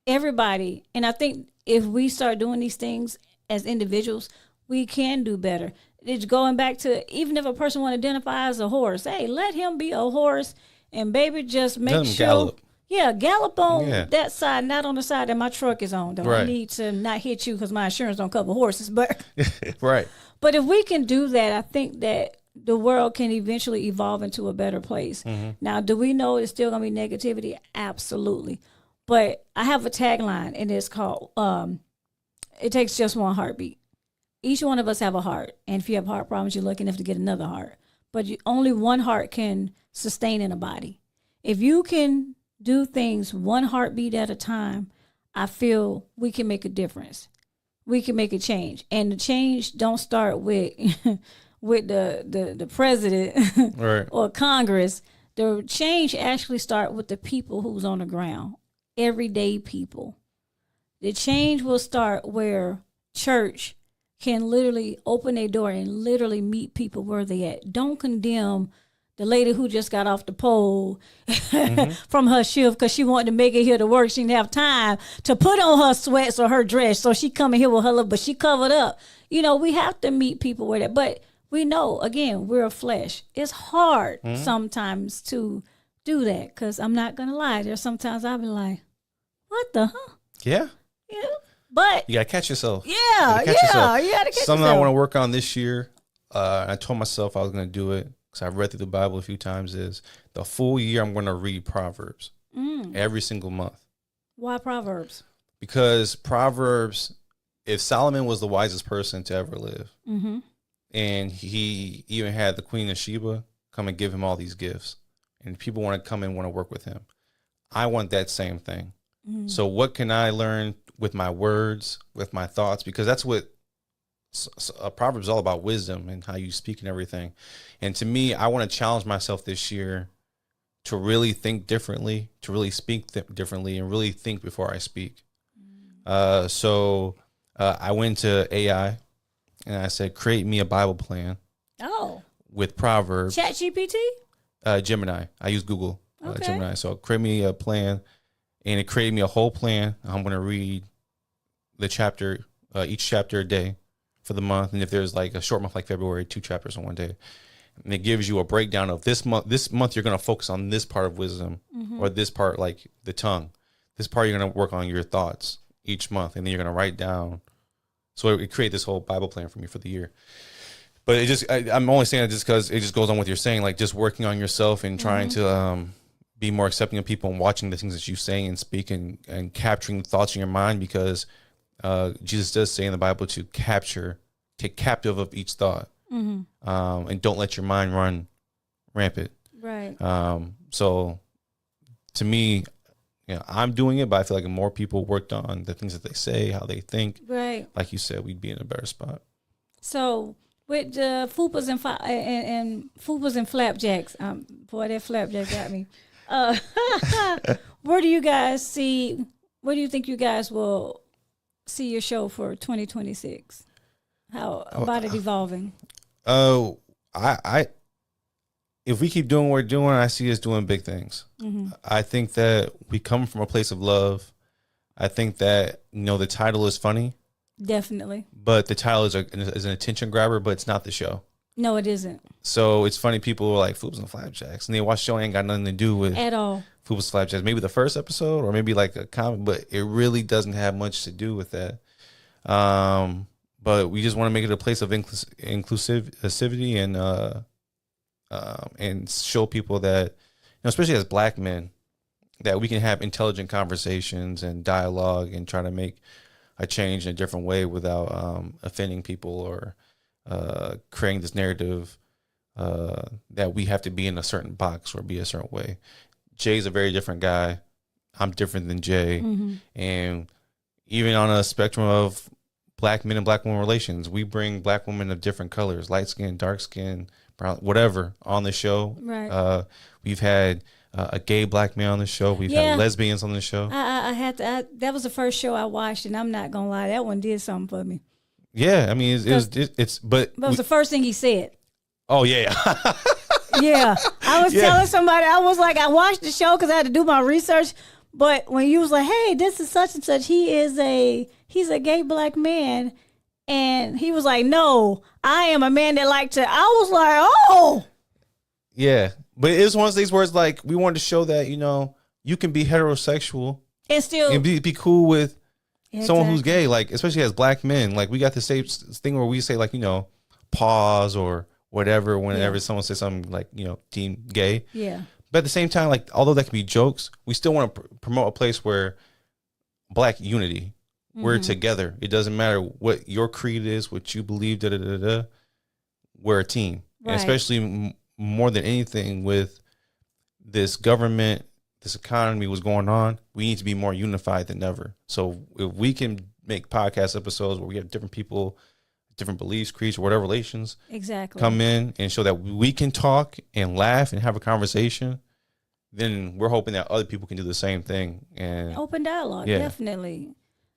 everybody, and I think if we start doing these things as individuals, we can do better. It's going back to, even if a person want to identify as a horse, hey, let him be a horse and baby, just make sure. Gallop. Yeah, gallop on that side, not on the side that my truck is on. Though Right. I need to not hit you because my insurance don't cover horses. But Right. but if we can do that, I think that the world can eventually evolve into a better place. Mm-hmm. Now, do we know it's still gonna be negativity? Absolutely. But I have a tagline, and it's called "It takes just one heartbeat." Each one of us have a heart, and if you have heart problems, you're lucky enough to get another heart. But only one heart can sustain in a body. If you can do things one heartbeat at a time, I feel we can make a difference. We can make a change. And the change don't start with with the president Right. or Congress. The change actually start with the people who's on the ground, everyday people. The change will start where church can literally open their door and literally meet people where they at. Don't condemn the lady who just got off the pole from her shift because she wanted to make it here to work. She didn't have time to put on her sweats or her dress. So she coming here with her little, but she covered up. You know, we have to meet people where that. But we know, again, we're a flesh. It's hard sometimes to do that because I'm not going to lie. There's sometimes I'll be like, what the huh? Yeah. Yeah. But You gotta catch yourself. yeah, You gotta catch yeah, yourself. you got to catch Something yourself. I want to work on this year. I told myself I was gonna do it because I've read through the Bible a few times. Is the full year I'm gonna read Proverbs every single month. Why Proverbs? Because Proverbs, if Solomon was the wisest person to ever live, and he even had the Queen of Sheba come and give him all these gifts, and people want to come and want to work with him, I want that same thing. So what can I learn with my words, with my thoughts? Because that's what Proverbs is all about, wisdom and how you speak and everything. And to me, I want to challenge myself this year to really think differently, to really speak differently, and really think before I speak. So I went to AI and I said, create me a Bible plan Oh, with Proverbs. ChatGPT? Gemini. I use Google Okay. Gemini. So create me a plan, and it created me a whole plan. I'm going to read the chapter, each chapter a day for the month. And if there's like a short month like February, 2 chapters in one day. And it gives you a breakdown of this month. This month you're going to focus on this part of wisdom, or this part like the tongue. This part you're going to work on your thoughts each month, and then you're going to write down. So it created this whole Bible plan for me for the year. But it just, I'm only saying it just because it just goes on with your saying, like just working on yourself and trying to be more accepting of people and watching the things that you say and speak and capturing thoughts in your mind, because Jesus does say in the Bible to take captive of each thought, and don't let your mind run rampant. Right. So to me, I'm doing it, but I feel like if more people worked on the things that they say, how they think, Right. like you said, we'd be in a better spot. So with the fupas and fupas and flapjacks, boy, that flapjack got me. Uh, where do you guys see? Where do you think you guys will see your show for 2026? How about it evolving? Oh, I if we keep doing what we're doing, I see us doing big things. I think that we come from a place of love. I think that the title is funny, Definitely. but the title is an attention grabber, but it's not the show. No, it isn't So it's funny. People are like Fupas and Flapjacks, and they watch the show and ain't got nothing to do with at all. Fupas and Flapjacks. Maybe the first episode, or maybe like a comment, but it really doesn't have much to do with that. But we just want to make it a place of inclusivity and show people that, especially as Black men, that we can have intelligent conversations and dialogue and try to make a change in a different way without offending people or creating this narrative that we have to be in a certain box or be a certain way. Jay's a very different guy. I'm different than Jay. And even on a spectrum of Black men and Black women relations, we bring Black women of different colors, light skin, dark skin, brown, whatever, on the show. Right. We've had a gay Black man on the show. We've had lesbians on the show. I had to. That was the first show I watched, and I'm not gonna lie, that one did something for me. Yeah, I mean, but it was the first thing he said. Oh yeah. Yeah, I was telling somebody, I was like, I watched the show because I had to do my research. But when you was like, hey, this is such and such, he's a gay Black man, and he was like, no, I am a man that like to. I was like, oh. Yeah, but it's one of these words like we wanted to show that you can be heterosexual and still be cool with someone who's gay, like especially as Black men. Like we got the same thing where we say like pause or whatever whenever someone says something like deemed gay. Yeah. But at the same time, like although that can be jokes, we still want to promote a place where Black unity. We're together. It doesn't matter what your creed is, what you believe. We're a team, and especially more than anything with this government, this economy was going on. We need to be more unified than ever. So if we can make podcast episodes where we have different people, different beliefs, creeds, or whatever relations, come in and show that we can talk and laugh and have a conversation, then we're hoping that other people can do the same thing. And open dialogue, definitely.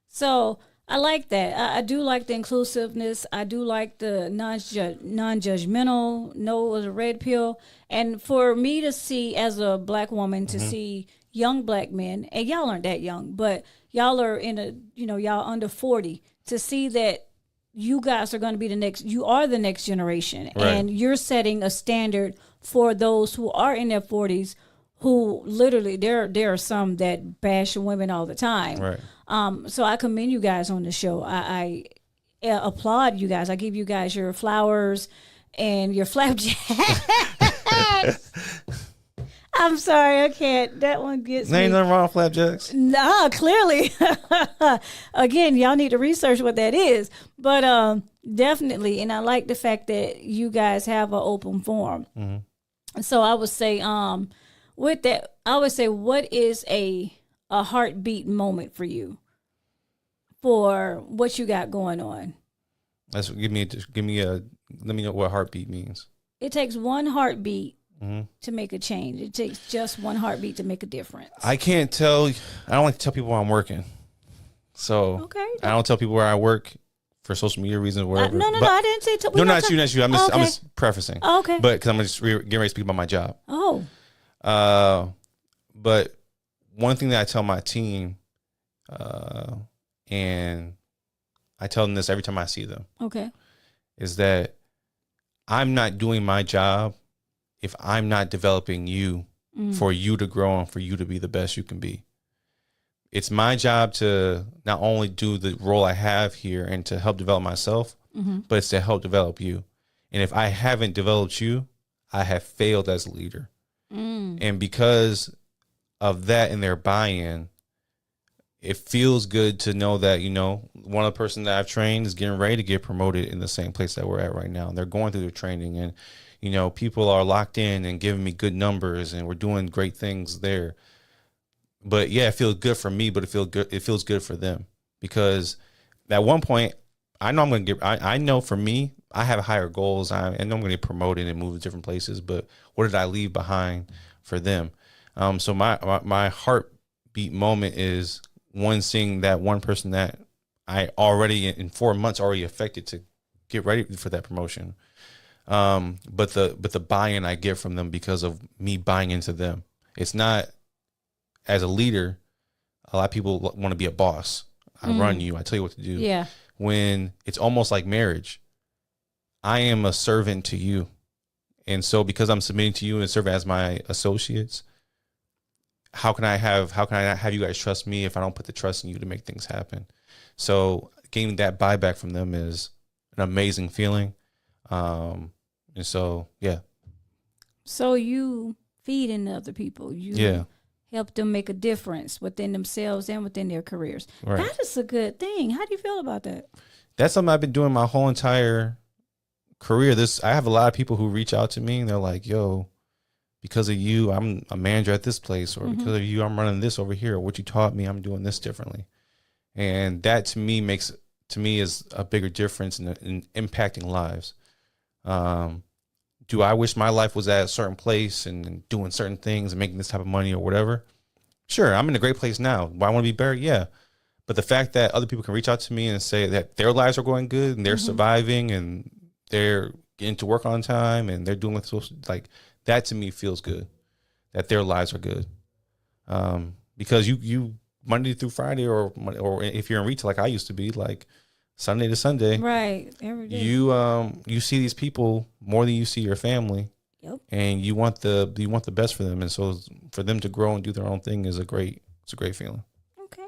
So I like that. I do like the inclusiveness. I do like the non-judgmental. No was a red pill. And for me to see, as a Black woman, to see young Black men, and y'all aren't that young, but y'all are y'all under 40, to see that you guys are going to be you are the next generation. Right. And you're setting a standard for those who are in their 40s, who literally, there are some that bash women all the time. Right. So I commend you guys on the show. I applaud you guys. I give you guys your flowers and your flapjacks. I'm sorry, I can't. That one gets me. Ain't nothing wrong with flapjacks. Nah, clearly. Again, y'all need to research what that is. But definitely, and I like the fact that you guys have an open forum. So I would say, with that, I would say, what is a heartbeat moment for you for what you got going on? Let me know what heartbeat means. It takes one heartbeat to make a change. It takes just one heartbeat to make a difference. I can't tell. I don't like to tell people where I'm working. So I don't tell people where I work for social media reasons or whatever. No, I didn't say. No, not you. I'm just prefacing. Oh, okay. But because I'm just getting ready to speak about my job. Oh. But one thing that I tell my team, and I tell them this every time I see them, is that I'm not doing my job if I'm not developing you for you to grow and for you to be the best you can be. It's my job to not only do the role I have here and to help develop myself, but it's to help develop you. And if I haven't developed you, I have failed as a leader. And because of that and their buy-in, it feels good to know that, one of the person that I've trained is getting ready to get promoted in the same place that we're at right now. And they're going through their training, and, people are locked in and giving me good numbers, and we're doing great things there. But yeah, it feels good for me, but it feels good for them, because at one point I know I'm going to get, I know for me, I have higher goals. I know I'm going to get promoted and move to different places, but what did I leave behind for them? So my heartbeat moment is one, seeing that one person that I already in 4 months already affected to get ready for that promotion. But the buy-in I get from them because of me buying into them. It's not, as a leader, a lot of people want to be a boss. I run you. I tell you what to do. Yeah. When it's almost like marriage, I am a servant to you. And so because I'm submitting to you and serve as my associates, how can I not have you guys trust me if I don't put the trust in you to make things happen? So getting that buyback from them is an amazing feeling. And so, yeah. So you feed into other people. You help them make a difference within themselves and within their careers. Right. That is a good thing. How do you feel about that? That's something I've been doing my whole entire career. I have a lot of people who reach out to me and they're like, yo, because of you, I'm a manager at this place, or because of you, I'm running this over here. Or what you taught me, I'm doing this differently. And that to me is a bigger difference in impacting lives. Do I wish my life was at a certain place and doing certain things and making this type of money or whatever? Sure, I'm in a great place now. Do I want to be better? Yeah. But the fact that other people can reach out to me and say that their lives are going good and they're surviving and they're getting to work on time and they're doing what they're supposed to, like, that to me feels good, that their lives are good. Because you Monday through Friday, or if you're in retail like I used to be, like Sunday to Sunday, right? Every day. You see these people more than you see your family. Yep. And you want the best for them, and so for them to grow and do their own thing is a great feeling. Okay,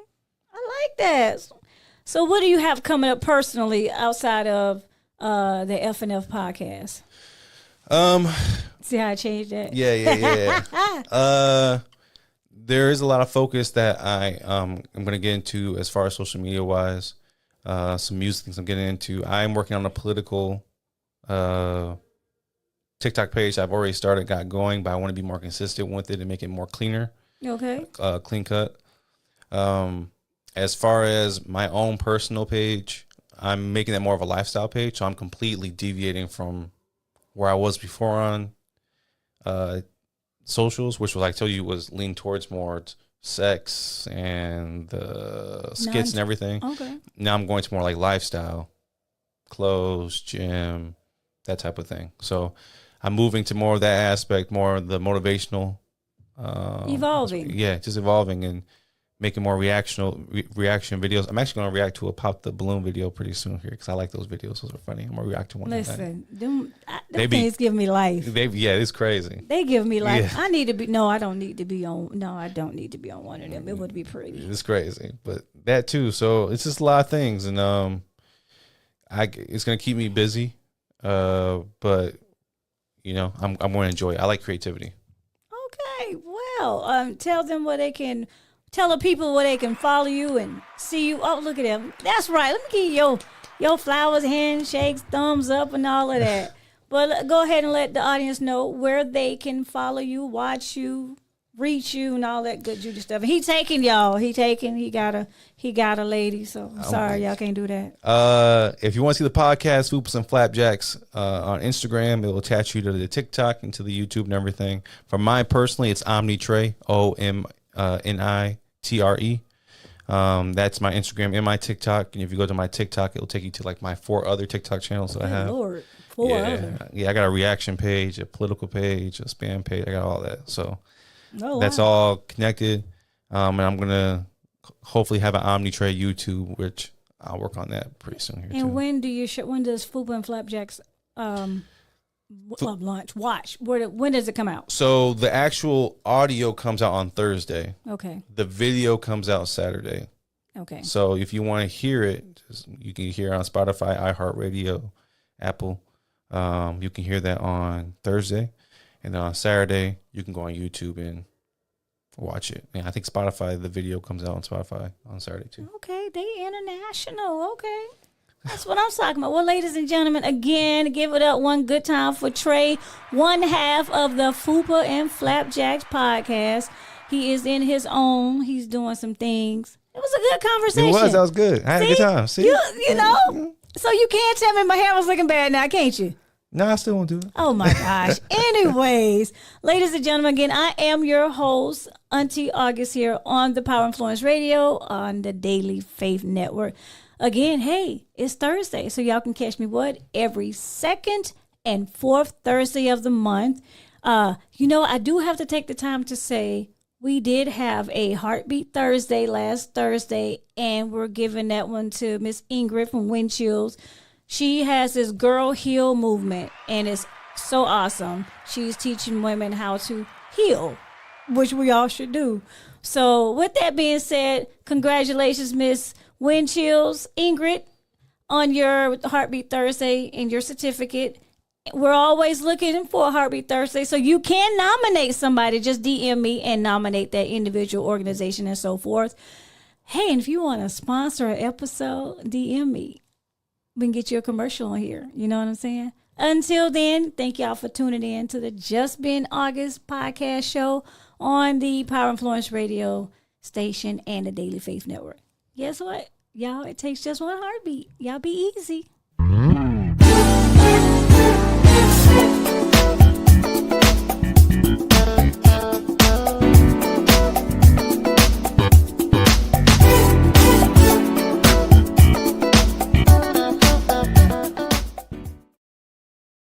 I like that. So what do you have coming up personally outside of the F&F podcast? See how I changed that? Yeah. There is a lot of focus that I'm going to get into as far as social media wise. Some music things I'm getting into. I'm working on a political TikTok page I've already got going, but I want to be more consistent with it and make it more cleaner. Okay. Clean cut. As far as my own personal page, I'm making that more of a lifestyle page. So I'm completely deviating from where I was before on socials, which was, I told you, was leaned towards more sex and the skits and everything. Okay. Now I'm going to more like lifestyle, clothes, gym, that type of thing. So I'm moving to more of that aspect, more of the motivational. Evolving. Yeah, just evolving and making more reaction videos. I'm actually going to react to a Pop the Balloon video pretty soon here because I like those videos. Those are funny. I'm going to react to one. Listen, them things give me life. It's crazy. They give me life. Yeah. I don't need to be on one of them. It would be pretty. It's crazy. But that too. So it's just a lot of things. And it's going to keep me busy. But, I'm going to enjoy it. I like creativity. Okay. Well, tell the people where they can follow you and see you. Oh, look at them. That's right. Let me give you your flowers, handshakes, thumbs up, and all of that. But go ahead and let the audience know where they can follow you, watch you, reach you, and all that good Judy stuff. And he got a lady. So I'm sorry, y'all can't do that. If you want to see the podcast, Fupas and Flapjacks, on Instagram, it will attach you to the TikTok and to the YouTube and everything. For mine personally, it's Omnitre, OMNITRE. That's my Instagram and my TikTok. And if you go to my TikTok, it'll take you to like my 4 other TikTok channels that I have. Lord, 4 other. Yeah, I got a reaction page, a political page, a spam page. I got all that. So that's all connected. And I'm going to hopefully have an Omnitre YouTube, which I'll work on that pretty soon here. And when does Fupa and Flapjacks launch? When does it come out? So the actual audio comes out on Thursday. Okay. The video comes out Saturday. Okay. So if you want to hear it, you can hear it on Spotify, iHeartRadio, Apple. You can hear that on Thursday. And then on Saturday, you can go on YouTube and watch it. And I think Spotify, the video comes out on Spotify on Saturday too. Okay. They international. Okay. That's what I'm talking about. Well, ladies and gentlemen, again, give it up one good time for Trae, one half of the Fupa and Flapjacks podcast. He is in his own. He's doing some things. It was a good conversation. It was. That was good. I had a good time. See, you know. So you can't tell me my hair was looking bad now, can't you? No, I still won't do it. Oh my gosh. Anyways, ladies and gentlemen, again, I am your host, Auntie August, here on the Power Influence Radio on the Daily Faith Network. Again, hey, it's Thursday, so y'all can catch me every second and fourth Thursday of the month. I do have to take the time to say we did have a Heartbeat Thursday last Thursday, and we're giving that one to Miss Ingrid from Wind Chills. She has this girl heal movement, and it's so awesome. She's teaching women how to heal, which we all should do. So with that being said, congratulations, Miss Wind Chills, Ingrid, on your Heartbeat Thursday and your certificate. We're always looking for a Heartbeat Thursday, so you can nominate somebody. Just DM me and nominate that individual organization and so forth. Hey, and if you want to sponsor an episode, DM me. We can get you a commercial on here. You know what I'm saying? Until then, thank y'all for tuning in to the Just Been August podcast show on the Power Influence Radio station and the Daily Faith Network. Guess what? Y'all, it takes just one heartbeat. Y'all be easy.